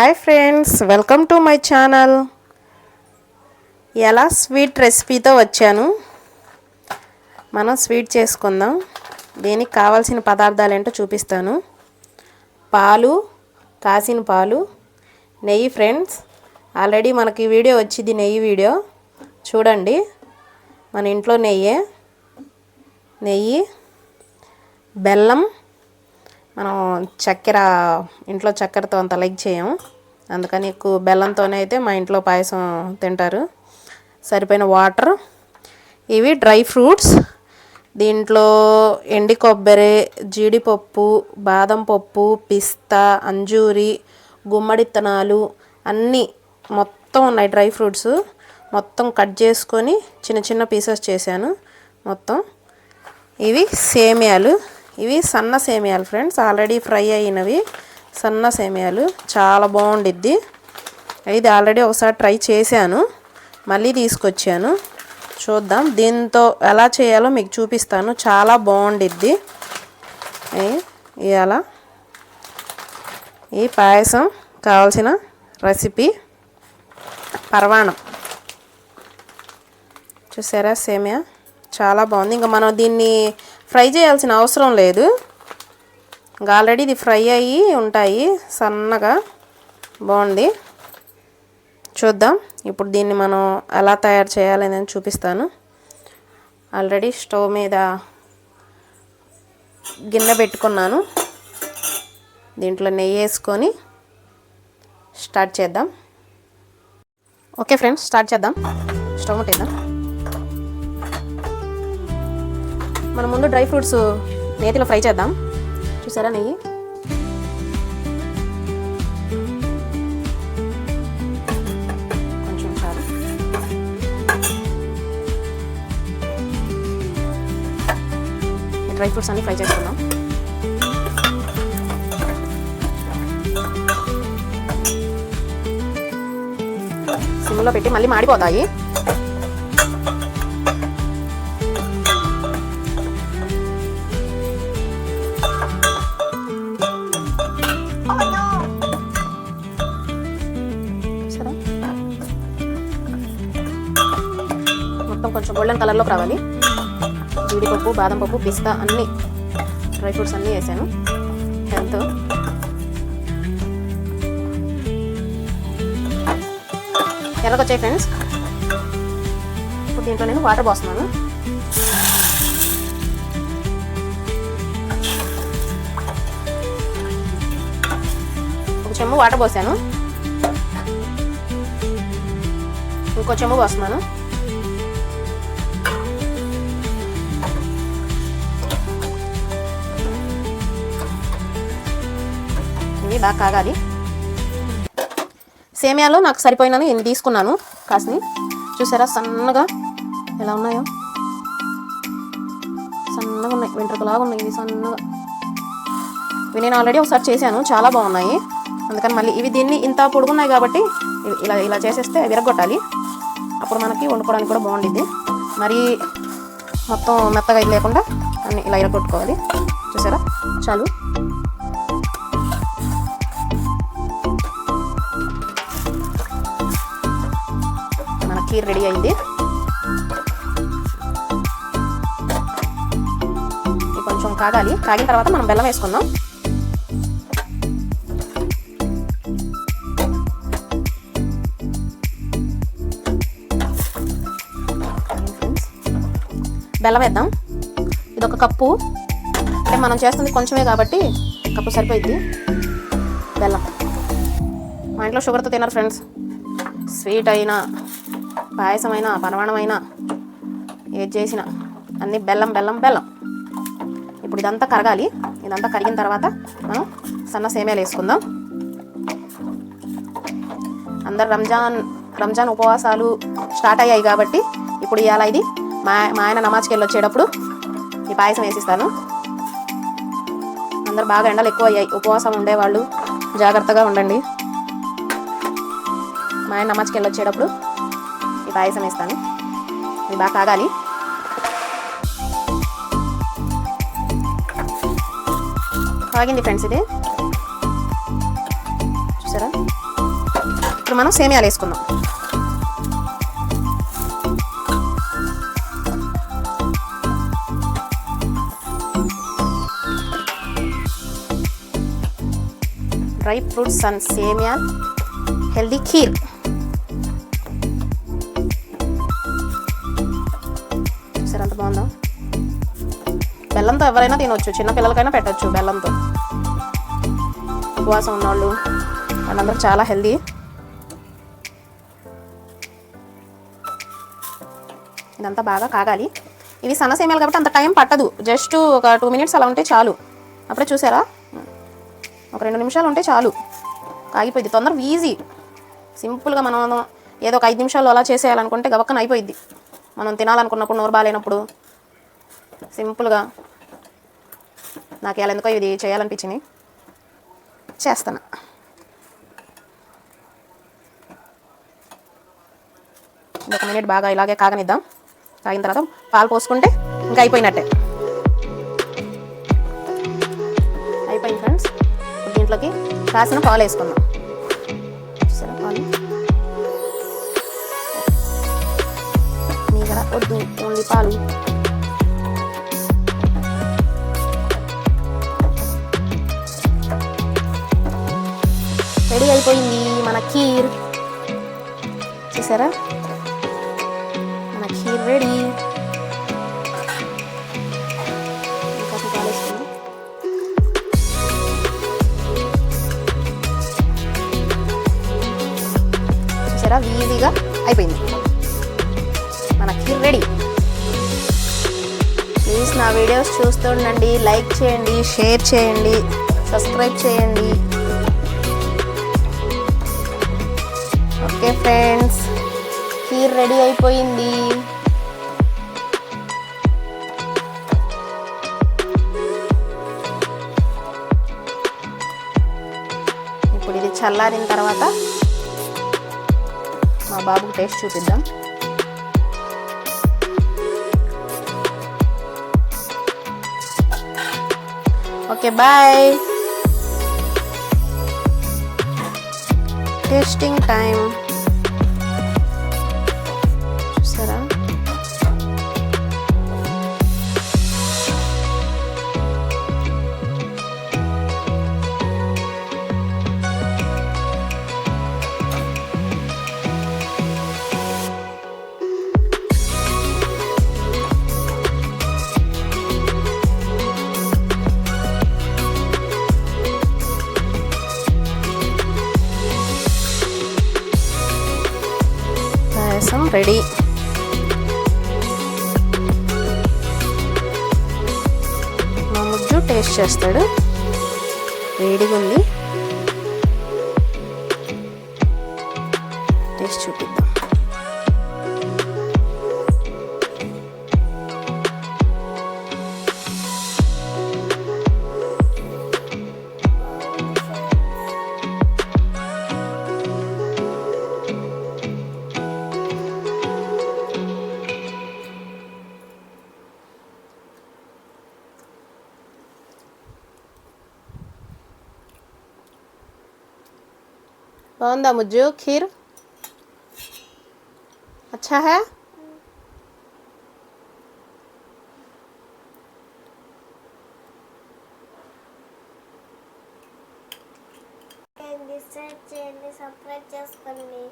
Hi friends, welcome to my channel. ఎలా sweet రెసిపీతో వచ్చాను. మనం స్వీట్ చేసుకుందాం. దీనికి కావాల్సిన పదార్థాలు ఏంటో చూపిస్తాను. పాలు, కాసిన పాలు, నెయ్యి. ఫ్రెండ్స్, ఆల్రెడీ మనకి వీడియో వచ్చింది, నెయ్యి వీడియో చూడండి. మన ఇంట్లో నెయ్యి, బెల్లం. మనం చక్కెర ఇంట్లో చక్కెరతో అంత లైక్ చేయము, అందుకని ఎక్కువ బెల్లంతోనే అయితే మా ఇంట్లో పాయసం తింటారు. సరిపోయిన వాటర్. ఇవి డ్రై ఫ్రూట్స్. దీంట్లో ఎండి కొబ్బరి, జీడిపప్పు, బాదం పప్పు, పిస్తా, అంజూరి, గుమ్మడిత్తనాలు అన్నీ మొత్తం ఉన్నాయి. డ్రై ఫ్రూట్స్ మొత్తం కట్ చేసుకొని చిన్న చిన్న పీసెస్ చేశాను మొత్తం. ఇవి సేమియాలు. ఇవి సన్న సేమియాలు ఫ్రెండ్స్, ఆల్రెడీ ఫ్రై అయినవి సన్న సేమియాలు. చాలా బాగుండిద్ది. ఇది ఆల్రెడీ ఒకసారి ట్రై చేశాను, మళ్ళీ తీసుకొచ్చాను. చూద్దాం దీంతో ఎలా చేయాలో మీకు చూపిస్తాను. చాలా బాగుండిద్ది. ఇవాళ ఈ పాయసం కావాల్సిన రెసిపీ పరవాణం. చూసారా సేమియా చాలా బాగుంది. ఇంకా మనం దీన్ని ఫ్రై చేయాల్సిన అవసరం లేదు. ఇంకా ఆల్రెడీ ఇది ఫ్రై అయ్యి ఉంటాయి సన్నగా. బాగుంది. చూద్దాం ఇప్పుడు దీన్ని మనం ఎలా తయారు చేయాలని చూపిస్తాను. ఆల్రెడీ స్టవ్ మీద గిన్నె పెట్టుకున్నాను. దీంట్లో నెయ్యి వేసుకొని స్టార్ట్ చేద్దాం. ఓకే ఫ్రెండ్స్, స్టార్ట్ చేద్దాం. స్టవ్ ముట్టిద్దాం. మనం ముందు డ్రై ఫ్రూట్స్ నేతిలో ఫ్రై చేద్దాం. చూసారా నెయ్యి. కొంచెం చాలు. డ్రై ఫ్రూట్స్ అన్ని ఫ్రై చేసుకుందాం. సిమ్లో పెట్టి మళ్ళీ మాడిపోతాయి. కొంచెం గోల్డెన్ కలర్లోకి రావాలి. జీడిపప్పు, బాదం పప్పు, పిస్తా అన్నీ డ్రై ఫ్రూట్స్ అన్నీ వేసాను. హెల్త్ ఎలాగొచ్చాయి ఫ్రెండ్స్. ఇప్పుడు దీంట్లో నేను వాటర్ పోస్తున్నాను. ఒక చెంబు వాటర్ పోసాను. ఇంకో చెంబు పోస్తున్నాను. బాగా కాగాలి. సేమియాలో నాకు సరిపోయినని నేను తీసుకున్నాను. కాసిని చూసారా సన్నగా ఎలా ఉన్నాయో. సన్నగా ఉన్నాయి, వెంట్రుకలాగా ఉన్నాయి. ఇవి సన్నగా. ఇవి నేను ఆల్రెడీ ఒకసారి చేశాను, చాలా బాగున్నాయి. అందుకని మళ్ళీ ఇవి దీన్ని ఇంత పొడుగున్నాయి కాబట్టి ఇలా చేసేస్తే విరగొట్టాలి. అప్పుడు మనకి వండుకోవడానికి కూడా బాగుండిద్ది. మరి మొత్తం మెత్తగా ఇది లేకుండా అన్ని ఇలా విరగొట్టుకోవాలి. చూసారా చాలు. ఖీర్ రెడీ అయింది. కొంచెం కాగాలి. కాగిన తర్వాత మనం బెల్లం వేసుకుందాం. బెల్లం వేద్దాం. ఇది ఒక కప్పు. అంటే మనం చేస్తుంది కొంచెమే కాబట్టి కప్పు సరిపోయింది బెల్లం. మా ఇంట్లో షుగర్తో తినరు ఫ్రెండ్స్. స్వీట్ అయినా, పాయసమైనా, పరమాణమైనా, ఏది చేసినా అన్నీ బెల్లం బెల్లం బెల్లం. ఇప్పుడు ఇదంతా కరగాలి. ఇదంతా కరిగిన తర్వాత మనం సన్న సేమియాలు వేసుకుందాం. అందరు రంజాన్ ఉపవాసాలు స్టార్ట్ అయ్యాయి కాబట్టి ఇప్పుడు ఇవాళ ఇది మా ఆయన నమాజ్కి వెళ్ళి వచ్చేటప్పుడు ఈ పాయసం వేసిస్తాను. అందరు బాగా ఎండలు ఎక్కువ అయ్యాయి. ఉపవాసం ఉండేవాళ్ళు జాగ్రత్తగా ఉండండి. మా ఆయన నమాజ్కి వెళ్ళి వచ్చేటప్పుడు పాయసం వేస్తాను. ఇది బాగా కాగాలి. కాగింది ఫ్రెండ్స్. ఇది చూసారా ఇప్పుడు మనం సేమియాలు వేసుకుందాం. డ్రై ఫ్రూట్స్ అండ్ సేమియా హెల్దీ ఖీర్. సరే, అంత బాగుందా? బెల్లంతో ఎవరైనా తినవచ్చు, చిన్నపిల్లలకైనా పెట్టచ్చు. బెల్లంతో ఉపవాసం ఉన్నవాళ్ళు వాళ్ళందరూ చాలా హెల్దీ. ఇదంతా బాగా కాగాలి. ఇవి సన్న సేమియాలు కాబట్టి అంత టైం పట్టదు, జస్ట్ ఒక 2 minutes అలా ఉంటే చాలు. అప్పుడే చూసారా, ఒక 2 నిమిషాలు ఉంటే చాలు, కాగిపోయింది. తొందరగా ఈజీ, సింపుల్గా. మనం ఏదో ఒక 5 నిమిషాలు అలా చేసేయాలనుకుంటే గబక్కన అయిపోయింది. మనం తినాలనుకున్నప్పుడు, నోరు బాగాలేనప్పుడు సింపుల్గా. నాకు ఇలా ఎందుకో ఇది చేయాలనిపించింది, చేస్తాను. ఒక మినిట్ బాగా ఇలాగే కాగనిద్దాం. కాగిన తర్వాత పాలు పోసుకుంటే ఇంకా అయిపోయినట్టే. అయిపోయింది ఫ్రెండ్స్. దీంట్లోకి కాసిన పాలు వేసుకుందాం. సరే, పాలు మీగడ వద్దు, ఓన్లీ పాలు. రెడీ అయిపోయింది మన ఖీర్. చూసారా, మన ఖీర్ రెడీ. ఇంకా పాలు వేసుకుందాం. చూసారా, ఈజీగా అయిపోయింది మన ఖీర్ రెడీ. ప్లీజ్ నా వీడియోస్ చూస్తుండండి, లైక్ చేయండి, షేర్ చేయండి, సబ్స్క్రైబ్ చేయండి. ఓకే ఫ్రెండ్స్, ఖీర్ రెడీ అయిపోయింది. ఇప్పుడు ఇది చల్లారిన తర్వాత మా బాబుకి టేస్ట్ చూపిద్దాం. Okay, bye. Tasting time. చూసారా, పాయసం రెడీ. మా ముజ్జు టేస్ట్ చేస్తాడు. వేడిగా ఉంది, టేస్ట్ చూపిద్దాం. బాగుందా ముజ్జు ఖీర్? अच्छा है. సబ్స్క్రైబ్ చేసుకోండి.